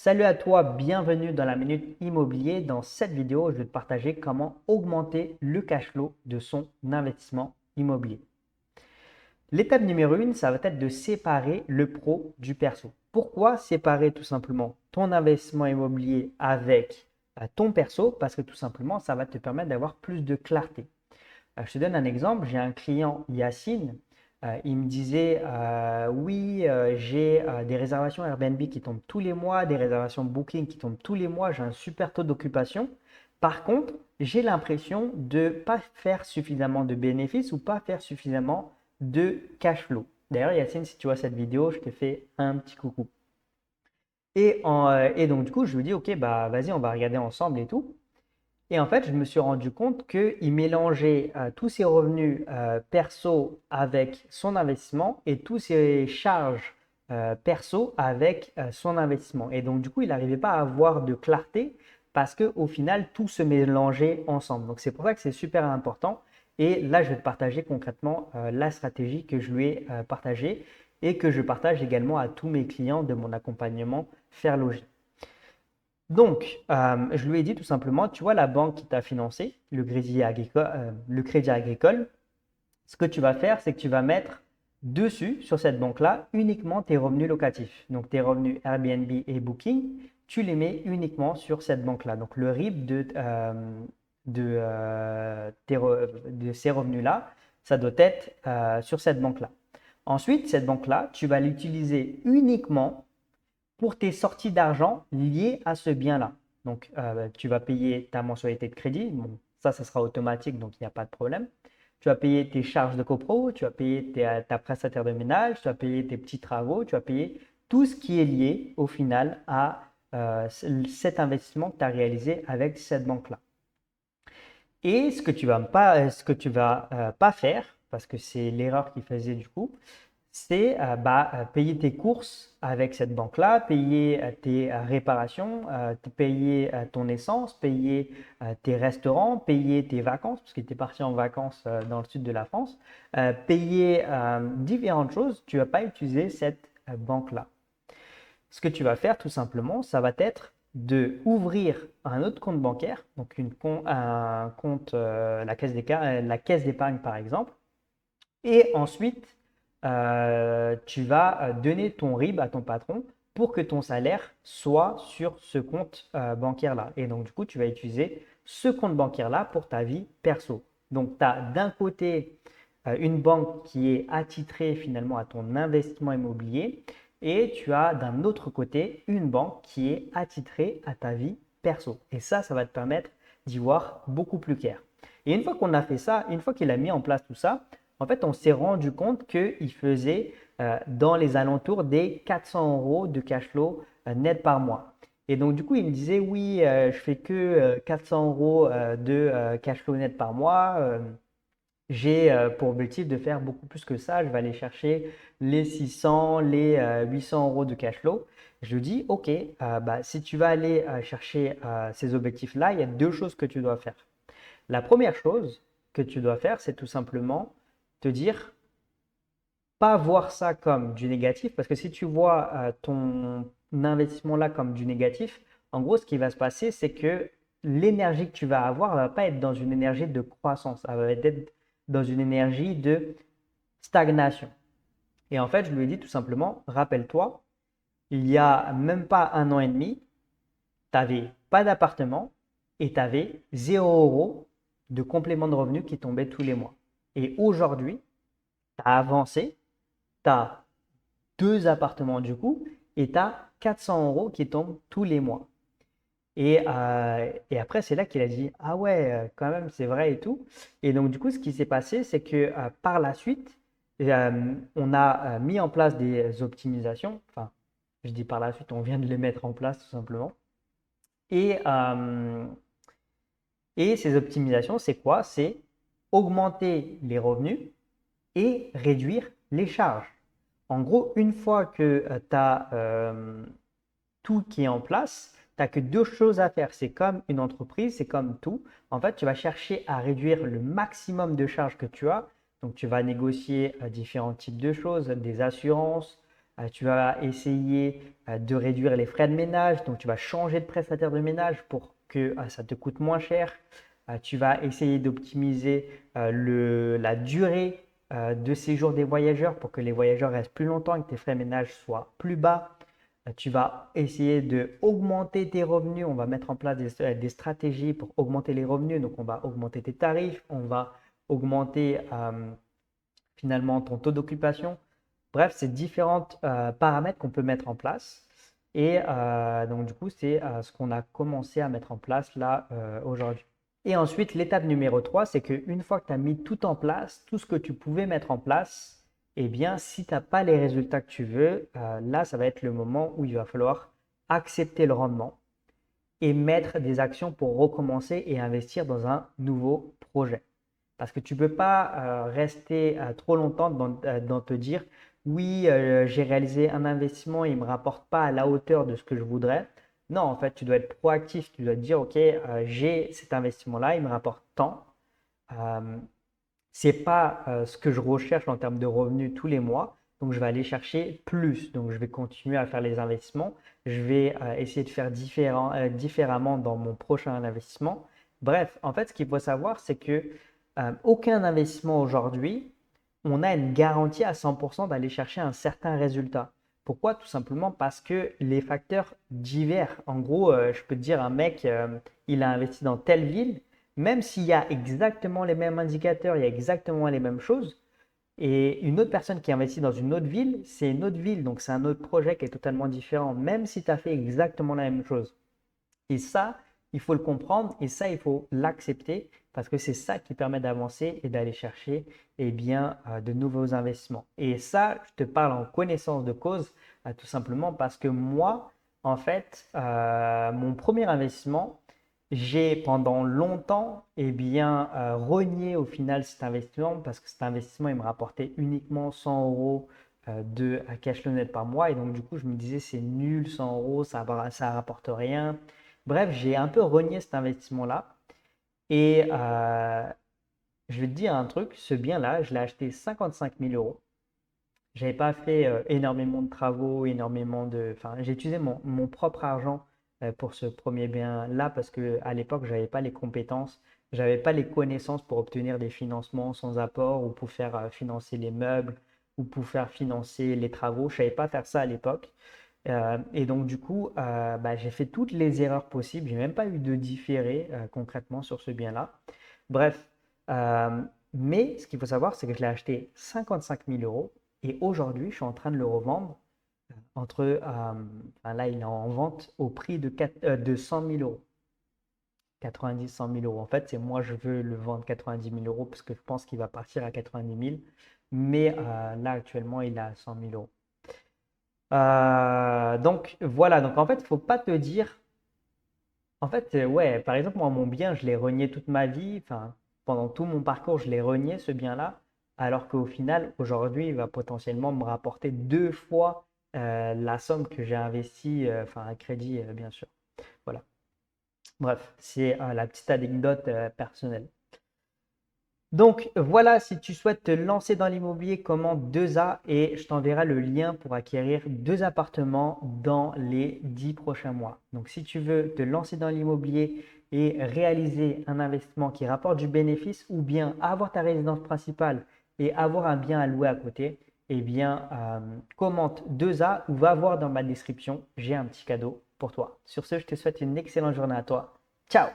Salut à toi, bienvenue dans la Minute Immobilier. Dans cette vidéo, je vais te partager comment augmenter le cash flow de son investissement immobilier. L'étape numéro 1, ça va être de séparer le pro du perso. Pourquoi séparer tout simplement ton investissement immobilier avec ton perso? Parce que tout simplement, ça va te permettre d'avoir plus de clarté. Je te donne un exemple. J'ai un client, Yacine. Il me disait, oui, j'ai des réservations Airbnb qui tombent tous les mois, des réservations Booking qui tombent tous les mois. J'ai un super taux d'occupation. Par contre, j'ai l'impression de ne pas faire suffisamment de bénéfices ou pas faire suffisamment de cash flow. D'ailleurs, Yacine, si tu vois cette vidéo, je te fais un petit coucou. Et donc, du coup, je lui dis, OK, bah, vas-y, on va regarder ensemble et tout. Et en fait, je me suis rendu compte qu'il mélangeait tous ses revenus perso avec son investissement et tous ses charges perso avec son investissement. Et donc, du coup, il n'arrivait pas à avoir de clarté parce qu'au final, tout se mélangeait ensemble. Donc, c'est pour ça que c'est super important. Et là, je vais te partager concrètement la stratégie que je lui ai partagée et que je partage également à tous mes clients de mon accompagnement Faire Logis. Donc, je lui ai dit tout simplement, tu vois la banque qui t'a financé, le crédit agricole, ce que tu vas faire, c'est que tu vas mettre dessus, sur cette banque-là, uniquement tes revenus locatifs. Donc, tes revenus Airbnb et Booking, tu les mets uniquement sur cette banque-là. Donc, le RIB de ces revenus-là, ça doit être sur cette banque-là. Ensuite, cette banque-là, tu vas l'utiliser uniquement pour tes sorties d'argent liées à ce bien-là. Donc, tu vas payer ta mensualité de crédit. Bon, ça sera automatique, donc il n'y a pas de problème. Tu vas payer tes charges de copro, tu vas payer ta prestataire de ménage, tu vas payer tes petits travaux, tu vas payer tout ce qui est lié au final à cet investissement que tu as réalisé avec cette banque-là. Et ce que tu vas pas faire, parce que c'est l'erreur qu'il faisait du coup, c'est payer tes courses avec cette banque-là, payer tes réparations, payer ton essence, payer tes restaurants, payer tes vacances, parce que tu es parti en vacances dans le sud de la France, payer différentes choses, tu ne vas pas utiliser cette banque-là. Ce que tu vas faire tout simplement, ça va être de ouvrir un autre compte bancaire, donc un compte, la caisse d'épargne par exemple, et ensuite, tu vas donner ton RIB à ton patron pour que ton salaire soit sur ce compte bancaire-là. Et donc, du coup, tu vas utiliser ce compte bancaire-là pour ta vie perso. Donc, tu as d'un côté une banque qui est attitrée finalement à ton investissement immobilier et tu as d'un autre côté une banque qui est attitrée à ta vie perso. Et ça va te permettre d'y voir beaucoup plus clair. Et une fois qu'on a fait ça, une fois qu'il a mis en place tout ça, en fait, on s'est rendu compte qu'il faisait dans les alentours des 400 euros de cash flow net par mois. Et donc, du coup, il me disait, oui, je fais que 400 euros de cash flow net par mois. J'ai pour objectif de faire beaucoup plus que ça. Je vais aller chercher les 600, les 800 euros de cash flow. Je lui dis, OK, si tu vas aller chercher ces objectifs-là, il y a deux choses que tu dois faire. La première chose que tu dois faire, c'est tout simplement te dire, pas voir ça comme du négatif, parce que si tu vois ton investissement là comme du négatif, en gros, ce qui va se passer, c'est que l'énergie que tu vas avoir ne va pas être dans une énergie de croissance, elle va être dans une énergie de stagnation. Et en fait, je lui ai dit tout simplement, rappelle-toi, il y a même pas un an et demi, tu n'avais pas d'appartement et tu avais 0 euros de complément de revenus qui tombaient tous les mois. Et aujourd'hui, tu as avancé, tu as deux appartements du coup et tu as 400 euros qui tombent tous les mois. Et après, c'est là qu'il a dit, ah ouais, quand même, c'est vrai et tout. Et donc, du coup, ce qui s'est passé, c'est que par la suite, on a mis en place des optimisations. Enfin, je dis par la suite, on vient de les mettre en place tout simplement. Et, euh, et ces optimisations, c'est quoi? C'est augmenter les revenus et réduire les charges. En gros, une fois que tu as tout qui est en place, tu n'as que deux choses à faire. C'est comme une entreprise, c'est comme tout. En fait, tu vas chercher à réduire le maximum de charges que tu as. Donc, tu vas négocier différents types de choses, des assurances, Tu vas essayer de réduire les frais de ménage, donc tu vas changer de prestataire de ménage pour que ça te coûte moins cher. Tu vas essayer d'optimiser la durée de séjour des voyageurs pour que les voyageurs restent plus longtemps et que tes frais de ménage soient plus bas. Tu vas essayer d'augmenter tes revenus. On va mettre en place des stratégies pour augmenter les revenus. Donc, on va augmenter tes tarifs, on va augmenter finalement ton taux d'occupation. Bref, c'est différents paramètres qu'on peut mettre en place. Et donc, du coup, c'est ce qu'on a commencé à mettre en place là aujourd'hui. Et ensuite, l'étape numéro 3, c'est qu'une fois que tu as mis tout en place, tout ce que tu pouvais mettre en place, eh bien, si tu n'as pas les résultats que tu veux, là, ça va être le moment où il va falloir accepter le rendement et mettre des actions pour recommencer et investir dans un nouveau projet. Parce que tu ne peux pas rester trop longtemps dans te dire, oui, j'ai réalisé un investissement, il ne me rapporte pas à la hauteur de ce que je voudrais. Non, en fait, tu dois être proactif. Tu dois te dire, OK, j'ai cet investissement-là, il me rapporte tant. Ce n'est pas ce que je recherche en termes de revenus tous les mois. Donc, je vais aller chercher plus. Donc, je vais continuer à faire les investissements. Je vais essayer de faire différemment dans mon prochain investissement. Bref, en fait, ce qu'il faut savoir, c'est que aucun investissement aujourd'hui, on a une garantie à 100% d'aller chercher un certain résultat. Pourquoi? Tout simplement parce que les facteurs diffèrent. En gros, je peux te dire, un mec, il a investi dans telle ville, même s'il y a exactement les mêmes indicateurs, il y a exactement les mêmes choses, et une autre personne qui investit dans une autre ville, c'est une autre ville, donc c'est un autre projet qui est totalement différent, même si tu as fait exactement la même chose. Et ça, il faut le comprendre et ça, il faut l'accepter parce que c'est ça qui permet d'avancer et d'aller chercher bien, de nouveaux investissements. Et ça, je te parle en connaissance de cause, tout simplement parce que moi, en fait, mon premier investissement, j'ai pendant longtemps renié au final cet investissement parce que cet investissement, il me rapportait uniquement 100 euros de cash flow net par mois. Et donc, du coup, je me disais, c'est nul, 100 euros, ça ne rapporte rien. Bref, j'ai un peu renié cet investissement-là. Et je vais te dire un truc, ce bien-là, je l'ai acheté 55 000 euros. Je n'avais pas fait énormément de travaux, Enfin, j'ai utilisé mon propre argent pour ce premier bien-là parce qu'à l'époque, je n'avais pas les compétences, je n'avais pas les connaissances pour obtenir des financements sans apport ou pour faire financer les meubles ou pour faire financer les travaux. Je ne savais pas faire ça à l'époque. Et donc, du coup, j'ai fait toutes les erreurs possibles. J'ai même pas eu de différé concrètement sur ce bien-là. Bref, euh, mais ce qu'il faut savoir, c'est que je l'ai acheté 55 000 euros et aujourd'hui, je suis en train de le revendre enfin, là, il est en vente au prix de 100 000 euros. 90, 100 000 euros. En fait, c'est moi, je veux le vendre 90 000 euros parce que je pense qu'il va partir à 90 000. Mais là, actuellement, il est à 100 000 euros. Donc voilà, donc en fait, il ne faut pas te dire, en fait, ouais, par exemple, moi, mon bien, je l'ai renié toute ma vie, enfin, pendant tout mon parcours, je l'ai renié, ce bien-là, alors qu'au final, aujourd'hui, il va potentiellement me rapporter 2 fois la somme que j'ai investie, enfin, à crédit, bien sûr. Voilà. Bref, c'est la petite anecdote personnelle. Donc voilà, si tu souhaites te lancer dans l'immobilier, commande 2A et je t'enverrai le lien pour acquérir 2 appartements dans les 10 prochains mois. Donc si tu veux te lancer dans l'immobilier et réaliser un investissement qui rapporte du bénéfice ou bien avoir ta résidence principale et avoir un bien à louer à côté, eh bien commente 2A ou va voir dans ma description, j'ai un petit cadeau pour toi. Sur ce, je te souhaite une excellente journée à toi. Ciao!